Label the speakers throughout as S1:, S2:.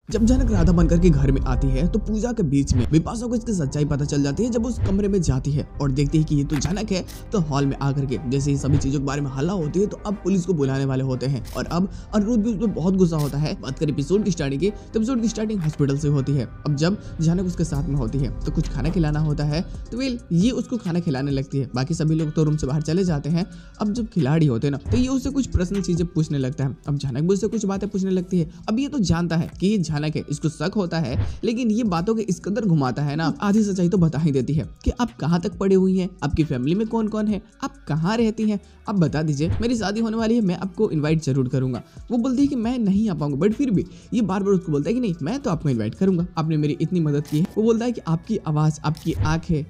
S1: जब जनक राधा बनकर के घर में आती है तो पूजा के बीच में विपाशा को इसकी सच्चाई पता चल जाती है। जब उस कमरे में जाती है और देखती है कि ये तो जनक है, तो हॉल में आकर के जैसे ही सभी चीजों के बारे में हल्ला होती है तो अब पुलिस को बुलाने वाले होते हैं और अब अनिरुद्ध भी उसमें बहुत गुस्सा होता है। बात करें एपिसोड की स्टार्टिंग की, तो एपिसोड की स्टार्टिंग हॉस्पिटल से होती है। अब जब जनक उसके साथ में होती है तो कुछ खाना खिलाना होता है, तो ये उसको खाना खिलाने लगती है। बाकी सभी लोग तो रूम से बाहर चले जाते हैं। अब जब खिलाड़ी होते हैं ना, तो ये उससे कुछ पर्सनल चीजें पूछने लगता है। अब जनक भी उससे कुछ बातें पूछने लगती है। अब ये तो जानता है कि ये जनक है, इसको शक होता है, लेकिन ये बातों के इस कदर घुमाता है ना, आधी सच्चाई तो बता ही देती है कि आप कहाँ तक पढ़ी हुई हैं, आपकी फैमिली में कौन कौन है, आप कहाँ रहती हैं, आप बता दीजिए, मेरी शादी होने वाली है, मैं आपको इनवाइट जरूर करूंगा। वो बोलती है कि मैं नहीं आ पाऊंगा, बट फिर भी ये बार बार उसको बोलता है कि नहीं, मैं तो आपको इन्वाइट करूंगा, आपने मेरी इतनी मदद की है। वो बोलता है कि आपकी आवाज, आपकी आंखें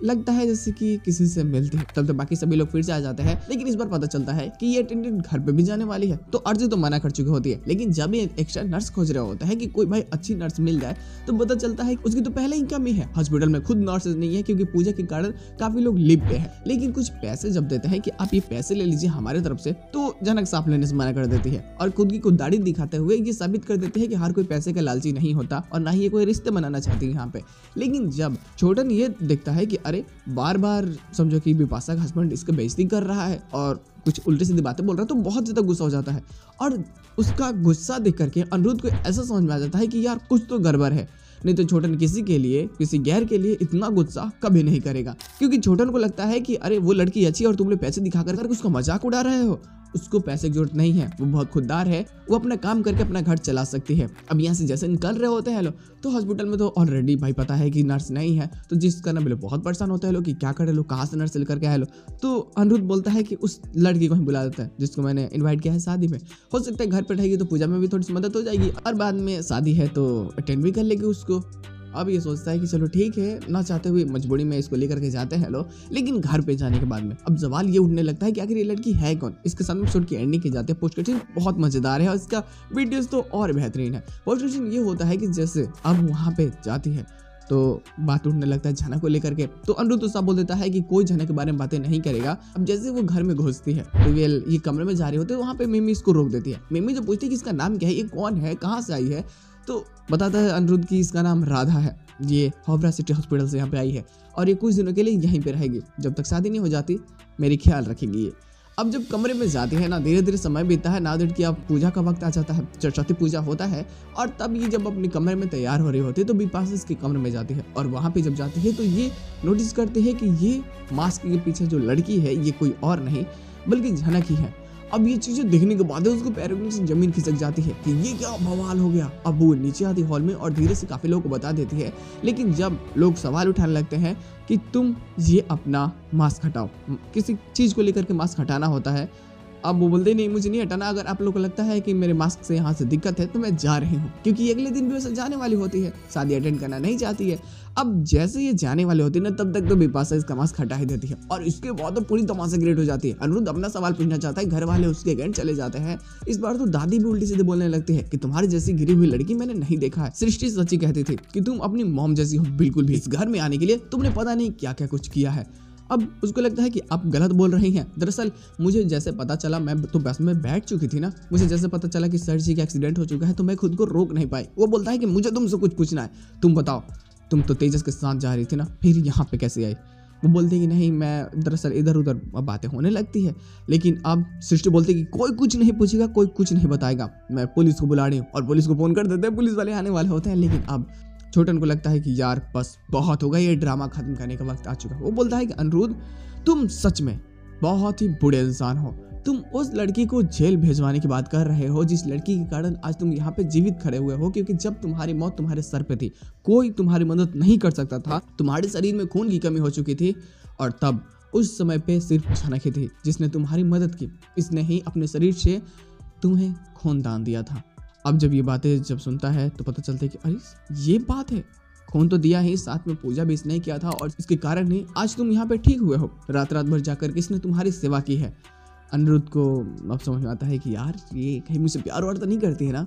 S1: लगता है जैसे कि किसी से मिलती है। तब तो बाकी सभी लोग फिर से आ जाते हैं, लेकिन इस बार पता चलता है कि ये अटेंडेंट घर पे भी जाने वाली है। तो अर्जी तो मना कर चुकी होती है, लेकिन जब ये एक्स्ट्रा नर्स खोज रहा होता है कि कोई भाई अच्छी नर्स मिल जाए, तो पता चलता है उसकी तो पहले ही कमी है। हॉस्पिटल में खुद नर्सेज नहीं है क्योंकि पूजा के कारण काफी लोग लिप पे है। लेकिन कुछ पैसे जब देते हैं कि आप ये पैसे ले लीजिए हमारे तरफ से, तो जनक साफ लेने से मना कर देती है और खुद की खुददारी दिखाते हुए ये साबित कर देती है कि हर कोई पैसे का लालची नहीं होता और ना ही ये कोई रिश्ते बनाना चाहती है यहाँ पे। लेकिन जब छोटन ये देखता है कि अरे बार बार समझो कि विपाशा का हस्बैंड इसका बेइज्जती कर रहा है और कुछ उल्टी सीधी बातें बोल रहा है, तो बहुत ज्यादा गुस्सा हो जाता है। और उसका गुस्सा देख करके अनिरुद्ध को ऐसा समझ में आ जाता है कि यार कुछ तो गड़बड़ है, नहीं तो छोटन किसी के लिए, किसी गैर के लिए इतना गुस्सा कभी नहीं करेगा। क्योंकि छोटन को लगता है कि अरे वो लड़की अच्छी है और तुम लोग पैसे दिखा कर उसका मजाक उड़ा रहे हो। उसको पैसे की जरूरत नहीं है, वो बहुत खुददार है, वो अपना काम करके अपना घर चला सकती है। अब यहाँ से जैसे निकल रहे होते हैं लोग, तो हॉस्पिटल में तो ऑलरेडी भाई पता है कि नर्स नहीं है, तो जिसका ना लोग बहुत परेशान होते हैं लोग कि क्या करे लोग, कहाँ से नर्स लेकर के आए लोग। तो अनिरुद्ध बोलता है कि उस लड़की को ही बुला देता है जिसको मैंने इन्वाइट किया है शादी में। हो सकता है घर पे रहेगी तो पूजा में भी थोड़ी सी मदद हो जाएगी और बाद में शादी है तो अटेंड भी कर लेगी उसको। अब ये सोचता है कि चलो ठीक है, ना चाहते हुए मजबूरी में इसको लेकर के जाते हैं लोग। लेकिन घर पे जाने के बाद में अब सवाल ये उठने लगता है कि आखिर ये लड़की है कौन। इसके साथ में एपिसोड की एंडिंग की जाती है। पोस्ट क्रेडिट बहुत मजेदार है और इसका वीडियोस तो और बेहतरीन है। पोस्ट क्रेडिट ये होता है कि जैसे अब वहाँ पे जाती है तो बात उठने लगता है झना को लेकर के, तो अनिरुद्ध तो साफ बोल देता है कि कोई झना के बारे में बातें नहीं करेगा। अब जैसे वो घर में घुसती है तो ये कमरे में जा रही होती है, वहाँ पे मिमी इसको रोक देती है। मिमी जो पूछती है कि इसका नाम क्या है, ये कौन है, कहाँ से आई है, तो बताता है अनिरुद्ध की इसका नाम राधा है, ये हावड़ा सिटी हॉस्पिटल से यहाँ पे आई है और ये कुछ दिनों के लिए यहीं पे रहेगी, जब तक शादी नहीं हो जाती मेरी ख्याल रखेगी ये। अब जब कमरे में जाती है ना, धीरे धीरे समय बीतता है, नादिर की अब पूजा का वक्त आ जाता है, सरस्वती पूजा होता है। और तब ये जब अपने कमरे में तैयार हो रही होती है तो विपाशा इसके कमरे में जाती है और वहाँ पे जब जाती है तो ये नोटिस करते हैं कि ये मास्क के पीछे जो लड़की है ये कोई और नहीं बल्कि झनक ही है। अब ये चीजें देखने के बाद उसको पैरों के नीचे जमीन खिसक जाती है कि ये क्या बवाल हो गया। अब वो नीचे आती हॉल में और धीरे से काफी लोगों को बता देती है। लेकिन जब लोग सवाल उठाने लगते हैं कि तुम ये अपना मास्क हटाओ, किसी चीज को लेकर के मास्क हटाना होता है, अब वो बोलते नहीं मुझे नहीं हटाना, अगर आप लोगों को लगता है कि मेरे मास्क से यहाँ से दिक्कत है तो मैं जा रही हूँ, क्योंकि अगले दिन भी वैसे जाने वाली होती है, शादी अटेंड करना नहीं चाहती है। अब जैसे ये जाने वाले होते हैं ना, तब तक तो विपाशा इसका मास्क हटा ही देती है और इसके बाद तो पूरी तमाशा क्रिएट हो जाती है। अनिरुद्ध अपना सवाल पूछना चाहता है, घर वाले उसके अगेंस्ट चले जाते हैं। इस बार तो दादी भी उल्टी सीधे बोलने लगती है कि तुम्हारी जैसी गिरी हुई लड़की मैंने नहीं देखा है। सृष्टि सच्ची कहती थी कि तुम अपनी मॉम जैसी हो बिल्कुल भी, इस घर में आने के लिए तुमने पता नहीं क्या क्या कुछ किया है। अब उसको लगता है कि आप गलत बोल रही हैं। दरअसल मुझे जैसे पता चला, मैं तो बस में बैठ चुकी थी ना, मुझे जैसे पता चला कि सर जी का एक्सीडेंट हो चुका है तो मैं खुद को रोक नहीं पाई। वो बोलता है कि मुझे तुमसे कुछ पूछना है, तुम बताओ, तुम तो तेजस के साथ जा रही थी ना, फिर यहाँ पे कैसे आई। वो बोलती है कि नहीं, मैं दरअसल इधर उधर बातें होने लगती है। लेकिन अब सृष्टि बोलती है कि कोई कुछ नहीं पूछेगा, कोई कुछ नहीं बताएगा, मैं पुलिस को बुला रही हूँ। और पुलिस को फोन कर देते हैं, पुलिस वाले आने वाले होते हैं। लेकिन अब छोटन को लगता है कि यार बस बहुत होगा, ये ड्रामा खत्म करने का वक्त आ चुका है। वो बोलता है कि अनिरुद्ध तुम सच में बहुत ही बुरे इंसान हो, तुम उस लड़की को जेल भेजवाने की बात कर रहे हो जिस लड़की के कारण आज तुम यहाँ पे जीवित खड़े हुए हो, क्योंकि जब तुम्हारी मौत तुम्हारे सर पे थी कोई तुम्हारी मदद नहीं कर सकता था, तुम्हारे शरीर में खून की कमी हो चुकी थी और तब उस समय पे सिर्फ झनक ही थी जिसने तुम्हारी मदद की, इसने ही अपने शरीर से तुम्हें खून दान दिया था। अब जब ये बातें जब सुनता है तो पता चलता है कि अरे ये बात है, खून तो दिया ही, साथ में पूजा भी इसने किया था और इसके कारण ही आज तुम यहाँ पे ठीक हुए हो। रात रात भर जाकर किसने तुम्हारी सेवा की है। अनिरुद्ध को अब समझ में आता है कि यार ये कहीं मुझसे प्यार वार तो नहीं करती है ना।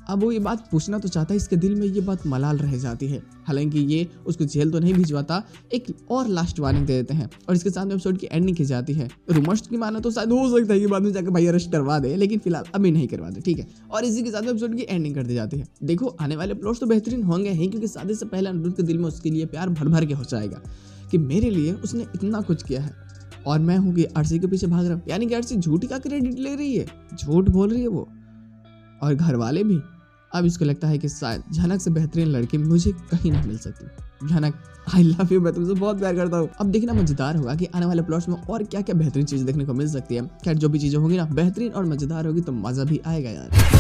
S1: अब वो ये बात पूछना तो चाहता है, इसके दिल में ये बात मलाल रह जाती है। हालांकि ये उसको जेल तो नहीं भिजवाता, एक और लास्ट वार्निंग दे देते हैं और इसके साथ में एपिसोड की एंडिंग की जाती है। रूमर्स की माना तो शायद हो सकता है कि बाद में जाकर भाई अरेस्ट करवा दे, लेकिन फिलहाल अभी नहीं करवा दे, ठीक है। और इसी के साथ में एपिसोड की एंडिंग कर दी जाती है। देखो आने वाले प्लॉट्स तो बेहतरीन होंगे ही, क्योंकि शादी से पहले अनिरुद्ध के दिल में उसके लिए प्यार भर भर के हो जाएगा कि मेरे लिए उसने इतना कुछ किया है और मैं हूँ कि अर्शी के पीछे भाग रहा हूँ। यानी कि अर्शी झूठ का क्रेडिट ले रही है, झूठ बोल रही है वो, और घर वाले भी। अब इसको लगता है कि शायद झनक से बेहतरीन लड़की मुझे कहीं नहीं मिल सकती। झनक आई लव यू, मैं तुमसे बहुत प्यार करता हूँ। अब देखना मजेदार होगा कि आने वाले प्लॉट्स में और क्या क्या बेहतरीन चीज देखने को मिल सकती है। खैर जो भी चीजें होंगी ना बेहतरीन और मजेदार होगी तो मजा भी आएगा यार।